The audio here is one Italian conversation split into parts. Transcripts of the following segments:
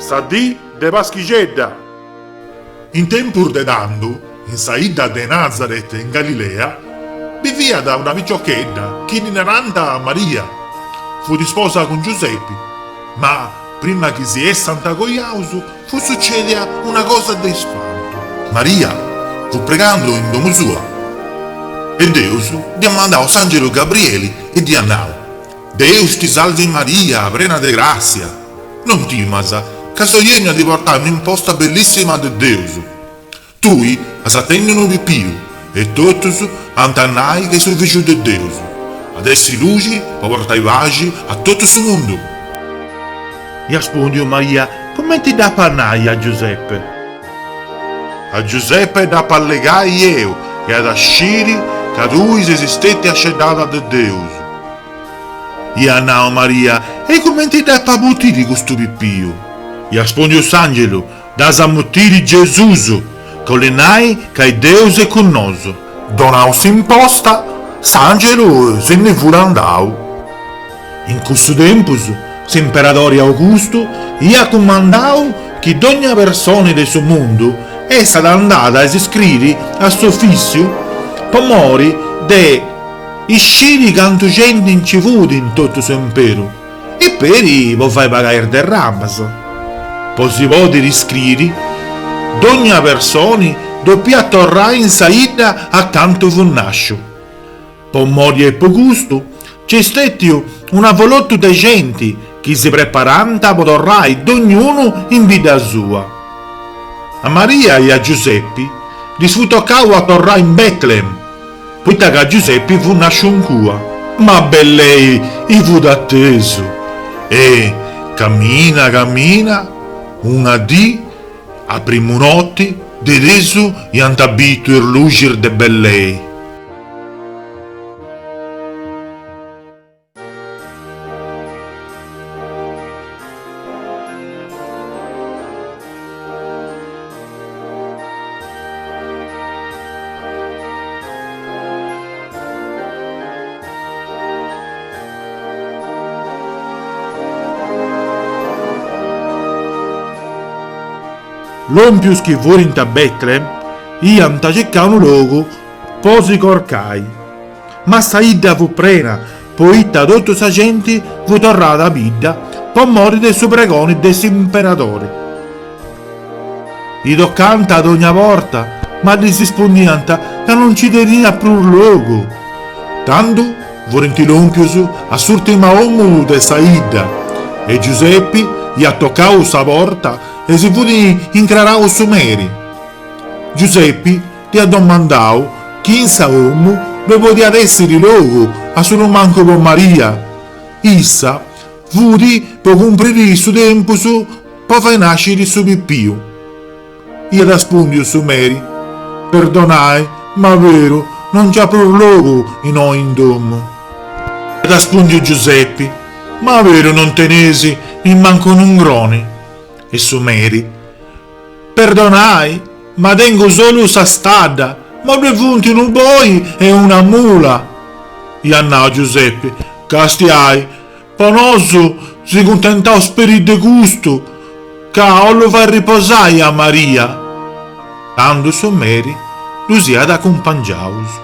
sta di de Paschicedda. In tempur de dandu, in saida de Nazaret in Galilea, vivia da una picciocchedda, chi ineranta Maria. Fu disposa con Giuseppe, ma prima che si è Santa Coiausu, fu succedere una cosa di spanto. Maria fu pregando in domo sua, e Deus gli ha mandato Sangelo Gabriele e gli ha detto: Deus ti salvi Maria, piena di grazia. Non timasa, che so io di portare un'imposta bellissima di Deus. Tu has tengono di più, e tutti antannai che sono figlio di Deus. Adesso luci per portare i vagi a tutto il mondo. E risponde Maria: come ti dà parlare a Giuseppe? A Giuseppe da pallegare io, e ad asciri che tu esistete ascendata di Deus. E annao Maria: e come ti dà pabuttire questo pippio? E risponde Sangelo: da samuttire Gesù, con le nai che Deus è con noi. Donausi imposta, Sangelo se ne fu andato. In questo tempo, l'imperatore Augusto gli ha comandato che ogni persona del suo mondo è stata andata a iscrivere al suo ufficio per morire de isciri quanto gente incevuta in tutto il suo impero e per fare pagare del ramas. Poi si può riscrivere ogni persona doppia tornare in saida accanto a un nascio. Per morire e per gusto c'è stato una volotto di gente che si preparano per tornare ognuno in vita sua. A Maria e a Giuseppe gli fu toccato a tornare in Betlem, poiché che Giuseppe fu nasciuto ma bellei i fu d'atteso. E cammina, una dì, a primo notte, di adesso gli hanno abito il luce de bellei. L'ompius che fuori in Betlem, iam ta cercare un luogo, posi corcai. Ma saida fu prena, poi tutta sa gente fu tornata a vita, per morire del suo pregone dell'imperatore. I toccanta ad ogni volta, ma gli si rispondianta che non ci tenia più un luogo. Tanto, vorenti l'ompius, assurtima uomo de saida, e Giuseppe gli ha toccato sa porta e si fu incrarato su Mary. Giuseppe ti ha domandato chi sa uomo dove poteva essere luogo a solo manco con Maria. Issa fu per comprare il suo tempo per far nascere il suo pippio. Io rispondi su Mary: perdonai, ma vero, non c'è più luogo in noi in domo. Rispondi Giuseppe: ma vero non tenesi in manco un grone. E su Mary: perdonai, ma tengo solo sa strada, ma due punti un boi e una mula. E annò Giuseppe: castiai, ponoso si contentò spirito di gusto, che lo fa riposare a Maria. Tanto su Mary, lui si ad accompagnaus.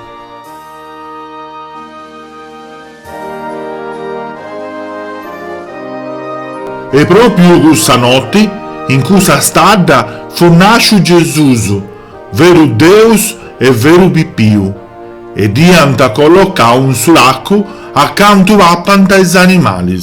E proprio questa notte, in questa strada, fu nasciuto Gesù, vero Deus e vero Pippio, e dianta collocare un sulacco accanto a pantais animali.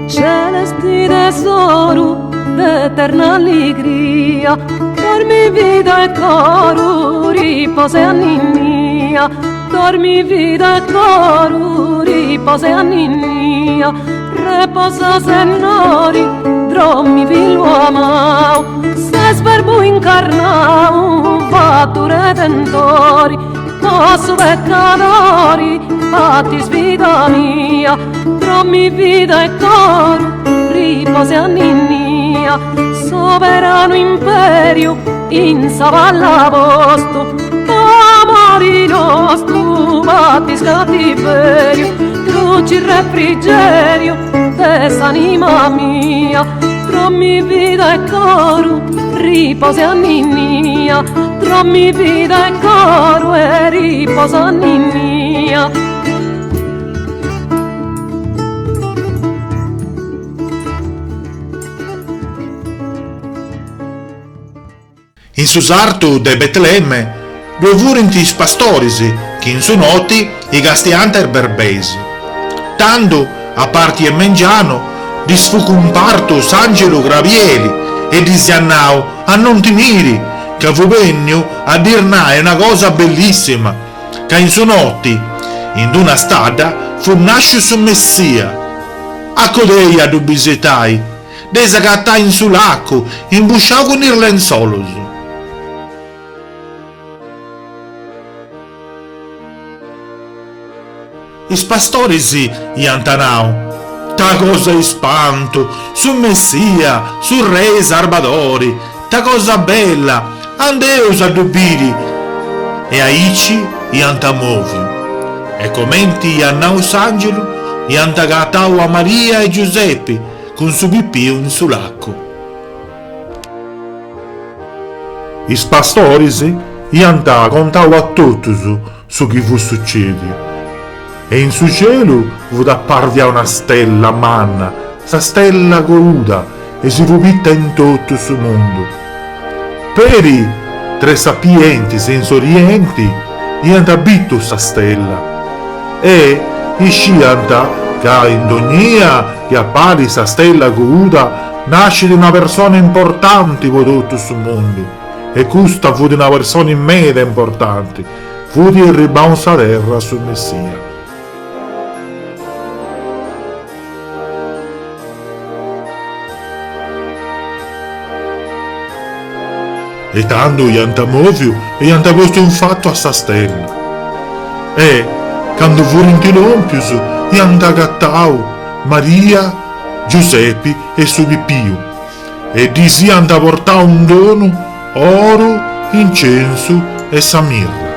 Celesti tesoro d'eterna allegria, dormi vita e coro, riposa anni mia, dormi vita e coro, riposa anni mia. Reposa senori, drommi figlio amao, se sverbo incarnao, fatto redentori, nostro peccatori, fatti svita mia, drommi vita e coro, riposa anni mia, sovrano imperio, in savalla posto, amori nostro, fatti scattiverio, truci refrigerio, anima mia, Trommi vita e coro, riposa a ninnia. Trommi vita e coro e riposa a ninnia. In su sartu de Betlemme dovurenti i pastorisi, che in su noti i gastianter berbesi. Tanto, a parti e mengiano, disfucu un parto s'angelo gravieli, e disiannao a non timiri, che vu vegno a dirnai una cosa bellissima, che in su noti, in una strada, fu nasce su Messia. A codei a dubisitai, desagatai in su lacco, imbusciao con il lenzolos. Is pastorisi iantanao, ta cosa ispanto, su Messia, su re Salvadori, ta cosa bella, andeus a dubiri, e aici iantamovio, e commenti iannaus angelo, iantagatau a Maria e Giuseppe, con su bipiu in su lacco. Is pastorisi ianta contau a tutti su chi fu succedi. E in su cielo fu apparvia una stella manna, sa stella coluda, e si fu vitta in tutto su mondo. Peri, tre sapienti sensorienti, ianta bitto sa stella. E iscianta che in dognia che appari sa stella coluda, nasce di una persona importante per tutto su mondo. E questa fu di una persona in media importante, fu di il ribounza terra su Messia. E tanto iantamovio e iantaposto un fatto a sta stella. E, quando fu rintilompius, iantagattau Maria, Giuseppe e su Pippiu. E disi iantaportau un dono, oro, incenso e samirra.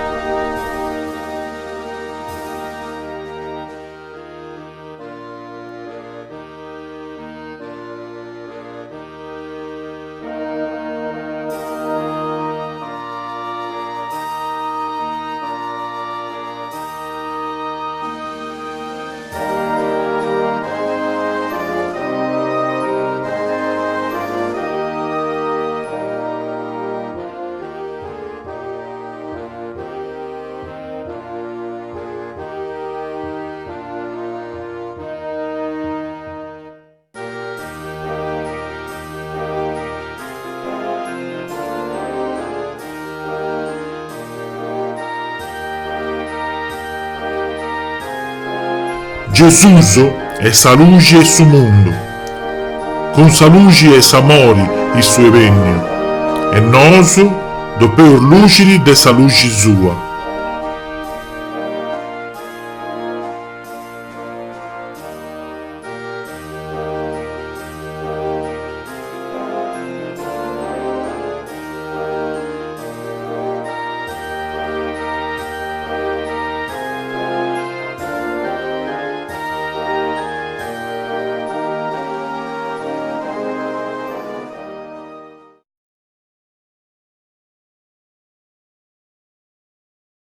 Gesù è sa luce su mondo, con sa luce e sa mori il suo regno, e noso, dopo lucidi de sa luce sua.